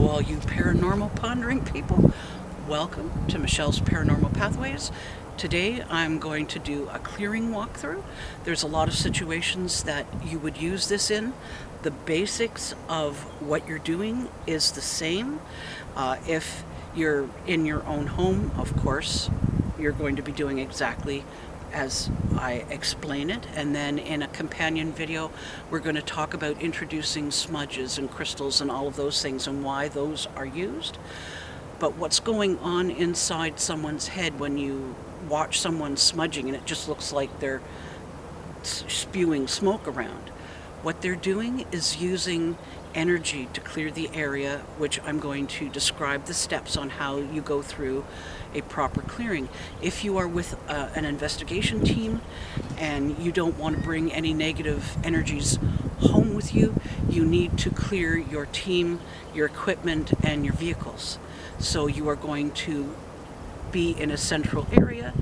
all you paranormal pondering people. Welcome to Michelle's Paranormal Pathways. Today I'm going to do a clearing walkthrough. There's a lot of situations that you would use this in. The basics of what you're doing is the same. If you're in your own home, of course, you're going to be doing exactly as I explain it, and then in a companion video we're going to talk about introducing smudges and crystals and all of those things and why those are used. But what's going on inside someone's head when you watch someone smudging and it just looks like they're spewing smoke around? What they're doing is using energy to clear the area, which I'm going to describe the steps on how you go through a proper clearing. If you are with an investigation team and you don't want to bring any negative energies home with you, you need to clear your team, your equipment, and your vehicles. So you are going to be in a central area,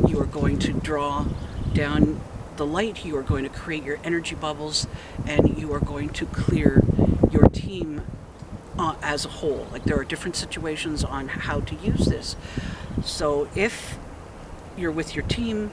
you are going to draw down the light, you are going to create your energy bubbles, and you are going to clear your team as a whole. Like, there are different situations on how to use this. So if you're with your team,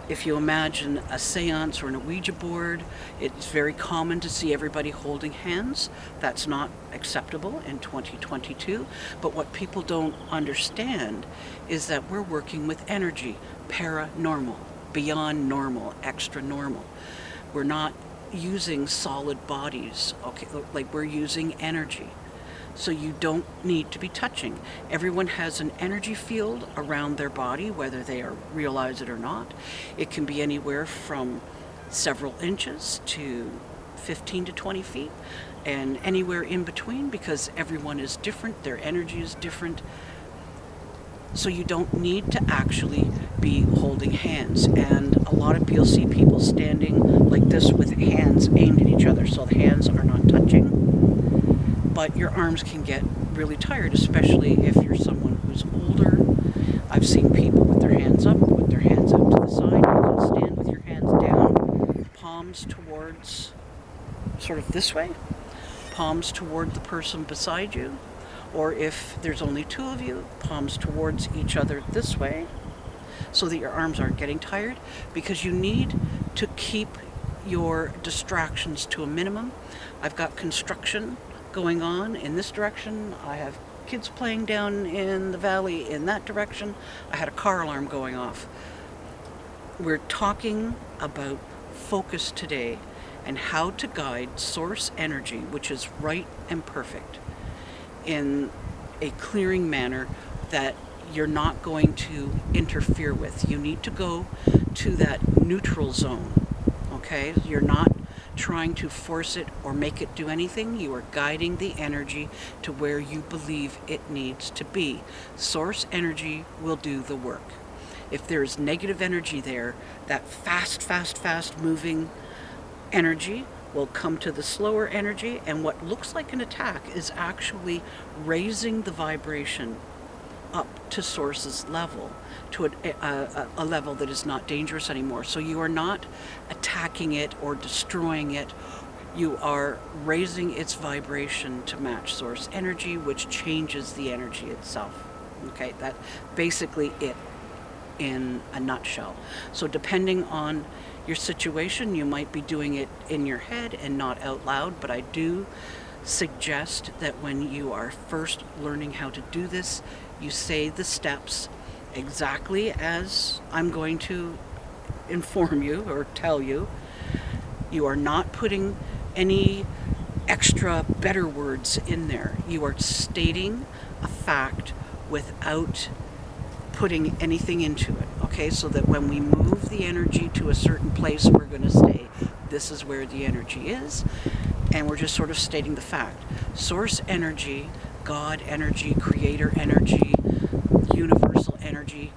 if you imagine a seance or an Ouija board, it's very common to see everybody holding hands. That's not acceptable in 2022. But what people don't understand is that we're working with energy, paranormal, beyond normal, extra normal. We're not using solid bodies, okay? Like, we're using energy. So you don't need to be touching. Everyone has an energy field around their body, whether they realize it or not. It can be anywhere from several inches to 15 to 20 feet, and anywhere in between, because everyone is different, their energy is different. So you don't need to actually be holding hands. And a lot of you'll see people standing like this with hands aimed at each other, so the hands are not touching. But your arms can get really tired, especially if you're someone who's older. I've seen people with their hands up, with their hands out to the side. You can stand with your hands down, palms towards, sort of this way, palms toward the person beside you. Or if there's only two of you, palms towards each other this way, so that your arms aren't getting tired, because you need to keep your distractions to a minimum. I've got construction going on in this direction. I have kids playing down in the valley in that direction. I had a car alarm going off. We're talking about focus today and how to guide source energy, which is right and perfect, in a clearing manner that you're not going to interfere with. You need to go to that neutral zone, okay? You're not trying to force it or make it do anything. You are guiding the energy to where you believe it needs to be. Source energy will do the work. If there's negative energy there, that fast moving energy will come to the slower energy, and what looks like an attack is actually raising the vibration up to source's level, to a level that is not dangerous anymore. So you are not attacking it or destroying it. You are raising its vibration to match source energy, which changes the energy itself. Okay, that's basically it in a nutshell. So depending on your situation, you might be doing it in your head and not out loud, but I do suggest that when you are first learning how to do this, you say the steps exactly as I'm going to inform you or tell you. You are not putting any extra better words in there. You are stating a fact without putting anything into it, okay? So that when we move the energy to a certain place, we're going to say, this is where the energy is, and we're just sort of stating the fact. Source energy, God energy, creator energy, universal energy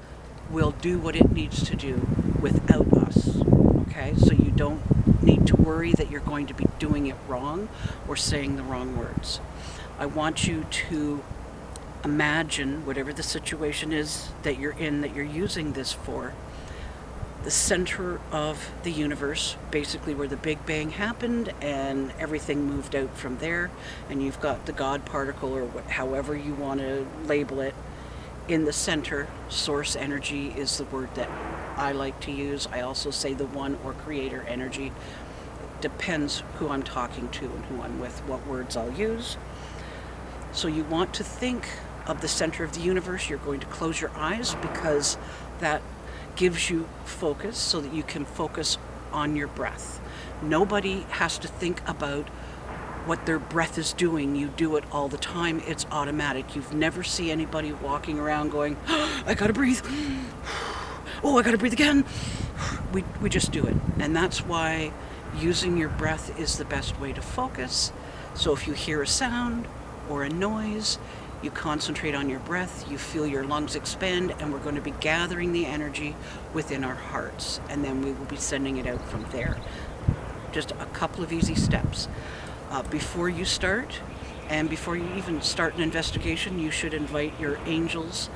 will do what it needs to do without us, okay? So you don't need to worry that you're going to be doing it wrong or saying the wrong words. I want you to imagine whatever the situation is that you're in, that you're using this for, the center of the universe, basically where the Big Bang happened and everything moved out from there, and you've got the God particle, or however you want to label it, in the center. Source energy is the word that I like to use. I also say the one or creator energy. Depends who I'm talking to and who I'm with, what words I'll use. So you want to think of the center of the universe. You're going to close your eyes because that gives you focus, so that you can focus on your breath. Nobody has to think about what their breath is doing. You do it all the time. It's automatic. You've never see anybody walking around going, oh, I gotta breathe. Oh, I gotta breathe again. We just do it. And that's why using your breath is the best way to focus. So if you hear a sound or a noise, you concentrate on your breath, you feel your lungs expand, and we're going to be gathering the energy within our hearts, and then we will be sending it out from there. Just a couple of easy steps. Before you start, and before you even start an investigation, you should invite your angels,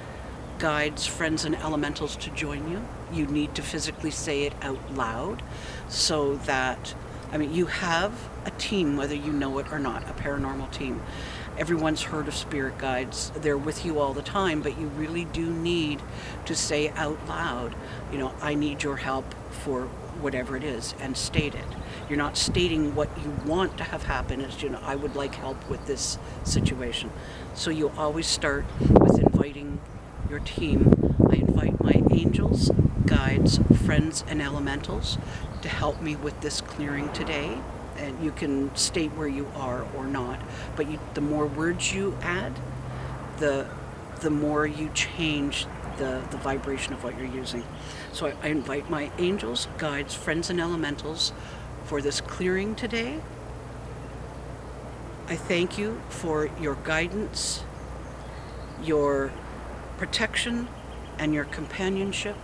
guides, friends, and elementals to join you. You need to physically say it out loud, so that, you have a team, whether you know it or not, a paranormal team. Everyone's heard of spirit guides. They're with you all the time, but you really do need to say out loud, I need your help for whatever it is, and state it. You're not stating what you want to have happen. It's, I would like help with this situation. So you always start with inviting your team. I invite my angels, guides, friends, and elementals to help me with this clearing today. And you can state where you are or not, but the more words you add, the more you change the vibration of what you're using. So I invite my angels, guides, friends, and elementals for this clearing today. I thank you for your guidance, your protection, and your companionship.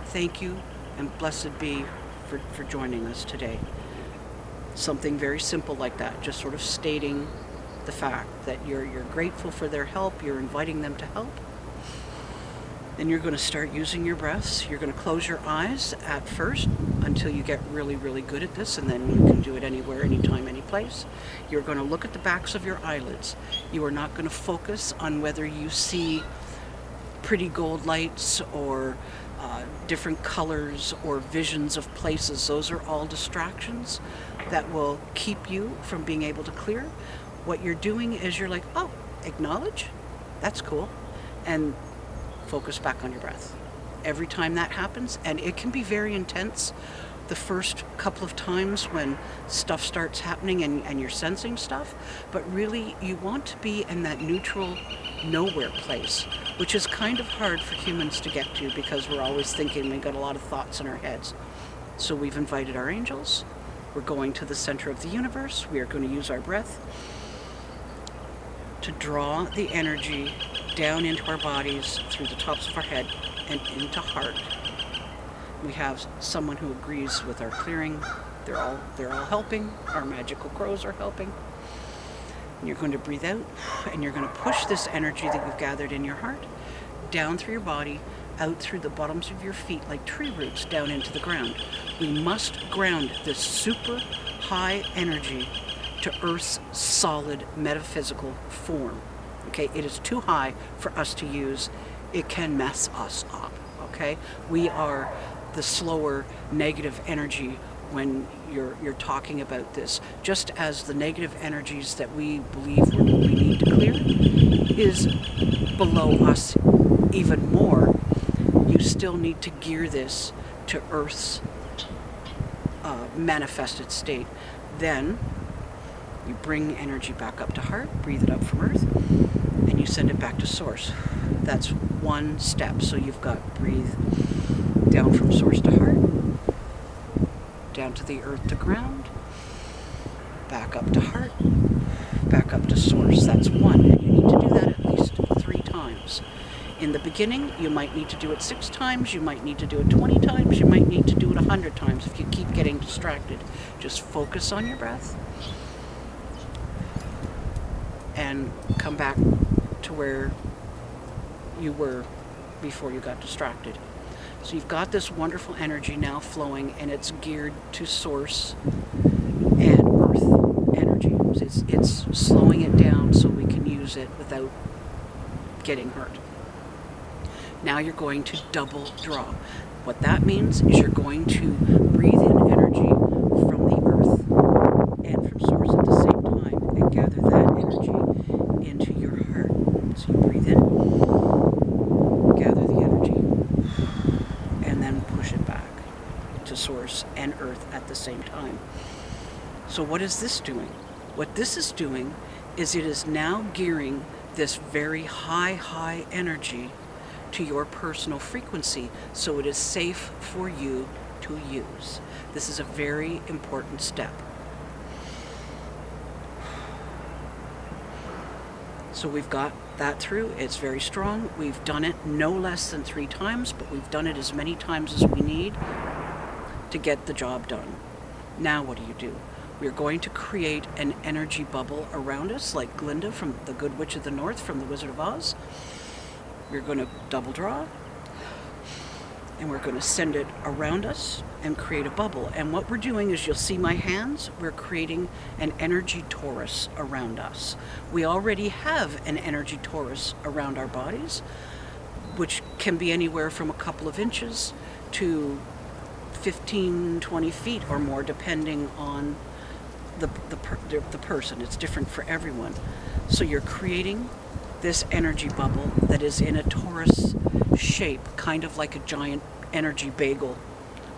Thank you, and blessed be for joining us today. Something very simple like that, just sort of stating the fact that you're grateful for their help, you're inviting them to help. Then you're going to start using your breaths. You're going to close your eyes at first until you get really, really good at this, and then you can do it anywhere, anytime, any place. You're going to look at the backs of your eyelids. You are not going to focus on whether you see pretty gold lights or different colors or visions of places. Those are all distractions that will keep you from being able to clear. What you're doing is you're like, oh, acknowledge, that's cool, and focus back on your breath. Every time that happens, and it can be very intense the first couple of times when stuff starts happening and you're sensing stuff, but really you want to be in that neutral nowhere place, which is kind of hard for humans to get to because we're always thinking, we've got a lot of thoughts in our heads. So we've invited our angels. We're going to the center of the universe. We are going to use our breath to draw the energy down into our bodies through the tops of our head and into heart. We have someone who agrees with our clearing. They're all helping. Our magical crows are helping. And you're going to breathe out, and you're going to push this energy that you've gathered in your heart down through your body, out through the bottoms of your feet like tree roots down into the ground. We must ground this super high energy to Earth's solid metaphysical form. Okay, it is too high for us to use. It can mess us up. Okay, we are the slower negative energy when you're talking about this. Just as the negative energies that we believe we need to clear is below us even more, you still need to gear this to Earth's manifested state. Then you bring energy back up to heart, breathe it up from Earth, and you send it back to source. That's one step. So you've got breathe down from source to heart, down to the earth to ground, back up to heart, back up to source. That's one. And you need to do that at least 3 times. In the beginning, you might need to do it 6 times, you might need to do it 20 times, you might need to do it 100 times if you keep getting distracted. Just focus on your breath and come back to where you were before you got distracted. So you've got this wonderful energy now flowing, and it's geared to source and earth energy. It's slowing it down so we can use it without getting hurt. Now you're going to double draw. What that means is you're going to breathe in energy from the earth and from source at the same time and gather that energy into your heart. So you breathe in, gather the energy, and then push it back to source and earth at the same time. So what is this doing? What this is doing is it is now gearing this very high energy to your personal frequency, so it is safe for you to use. This is a very important step. So we've got that through. It's very strong. We've done it no less than 3 times, but we've done it as many times as we need to get the job done. Now what do? We're going to create an energy bubble around us, like Glinda from the Good Witch of the North from The Wizard of Oz. We're going to double draw, and we're going to send it around us and create a bubble. And what we're doing is, you'll see my hands, we're creating an energy torus around us. We already have an energy torus around our bodies, which can be anywhere from a couple of inches to 15, 20 feet or more, depending on the person. It's different for everyone. So you're creating this energy bubble that is in a torus shape, kind of like a giant energy bagel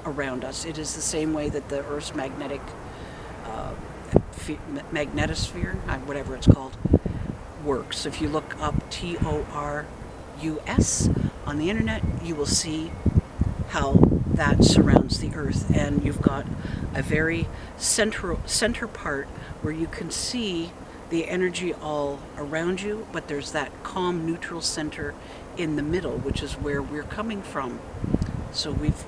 around us. It is the same way that the Earth's magnetosphere, whatever it's called, works. If you look up TORUS on the internet, you will see how that surrounds the Earth, and you've got a very center part where you can see the energy all around you, but there's that calm neutral center in the middle, which is where we're coming from. So we've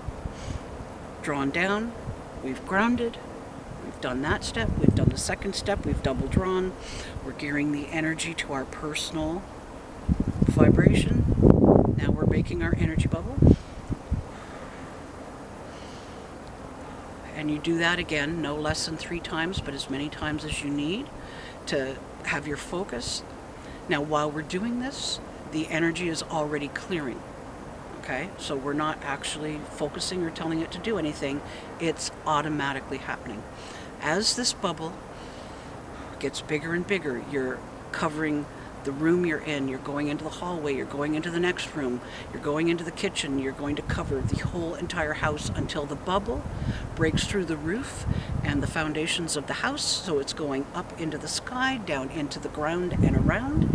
drawn down, we've grounded, we've done that step, we've done the second step, we've double drawn, we're gearing the energy to our personal vibration. Now we're making our energy bubble. And you do that again, no less than 3 times, but as many times as you need to have your focus. Now, while we're doing this, the energy is already clearing. Okay, so we're not actually focusing or telling it to do anything. It's automatically happening. As this bubble gets bigger and bigger, you're covering the room you're in, you're going into the hallway, you're going into the next room, you're going into the kitchen, you're going to cover the whole entire house until the bubble breaks through the roof and the foundations of the house, so it's going up into the sky, down into the ground and around.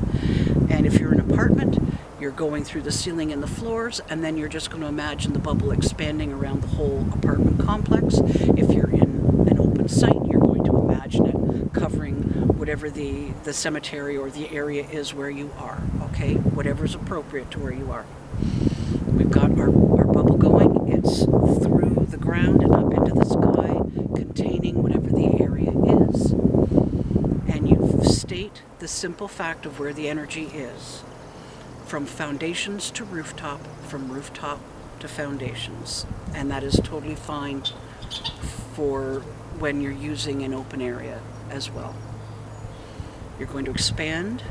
And if you're in an apartment, you're going through the ceiling and the floors, and then you're just going to imagine the bubble expanding around the whole apartment complex. If you're in an open site, you're going to imagine it covering whatever the cemetery or the area is where you are, okay? Whatever's appropriate to where you are. We've got our bubble going. It's through the ground and up into the sky, containing whatever the area is. And you state the simple fact of where the energy is. From foundations to rooftop, from rooftop to foundations. And that is totally fine for when you're using an open area as well. You're going to expand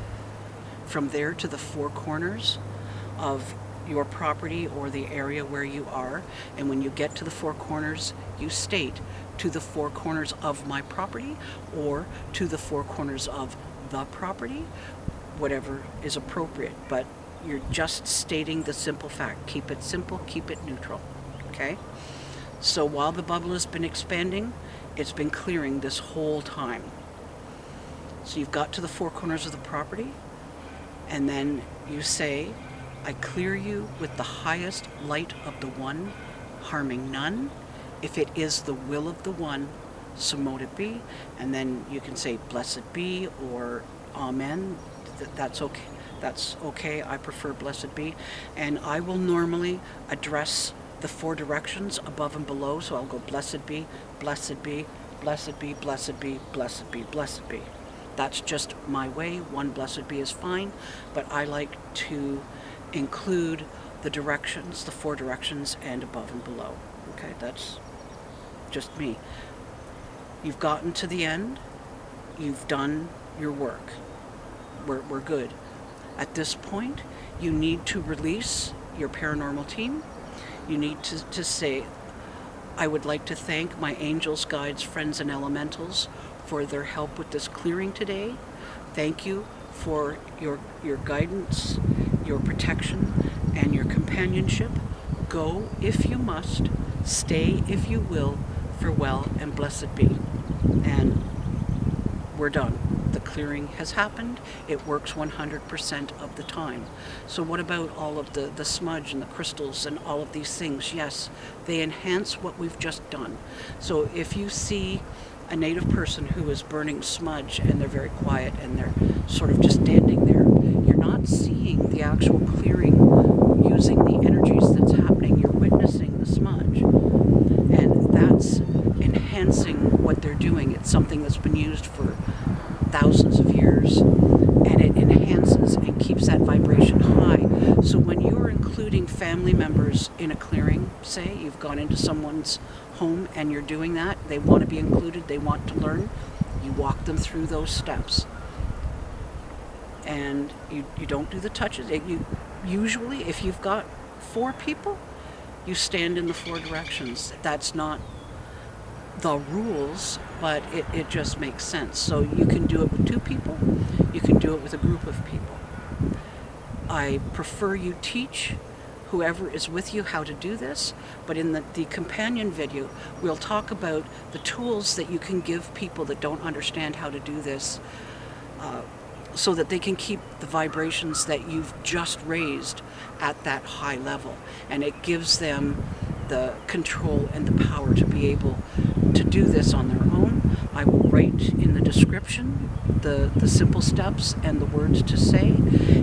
from there to the 4 corners of your property or the area where you are. And when you get to the 4 corners, you state, to the 4 corners of my property, or to the 4 corners of the property, whatever is appropriate. But you're just stating the simple fact. Keep it simple, keep it neutral, okay? So while the bubble has been expanding, it's been clearing this whole time. So you've got to the 4 corners of the property, and then you say, I clear you with the highest light of the One, harming none. If it is the will of the One, so mote it be. And then you can say, blessed be, or amen. That's okay. That's okay. I prefer blessed be. And I will normally address the 4 directions above and below. So I'll go blessed be, blessed be, blessed be, blessed be, blessed be, blessed be. That's just my way. 1 blessed be is fine, but I like to include the directions, the 4 directions, and above and below. Okay, that's just me. You've gotten to the end. You've done your work. We're good. At this point, you need to release your paranormal team. You need to say, I would like to thank my angels, guides, friends, and elementals for their help with this clearing today. Thank you for your guidance, your protection, and your companionship. Go if you must, stay if you will, farewell and blessed be. And we're done. The clearing has happened. It works 100% of the time. So what about all of the smudge and the crystals and all of these things? Yes, they enhance what we've just done. So if you see a native person who is burning smudge and they're very quiet and they're sort of just standing there, you're not seeing the actual clearing using the energies that's happening. You're witnessing the smudge, and that's enhancing what they're doing. It's something that's been used for thousands of years, and it enhances and keeps that vibration high. So when you're including family members in a clearing, say you've gone into someone's home and you're doing that, they want to be included, they want to learn, you walk them through those steps. And you don't do the touches. Usually, if you've got 4 people, you stand in the 4 directions. That's not the rules, but it just makes sense. So you can do it with 2 people, you can do it with a group of people. I prefer you teach whoever is with you how to do this, but in the companion video, we'll talk about the tools that you can give people that don't understand how to do this, so that they can keep the vibrations that you've just raised at that high level. And it gives them the control and the power to be able to do this on their own. I will write in the description the simple steps and the words to say.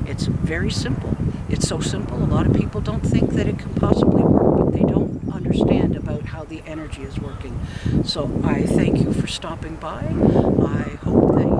It's very simple. It's so simple, a lot of people don't think that it can possibly work, but they don't understand about how the energy is working. So I thank you for stopping by. I hope that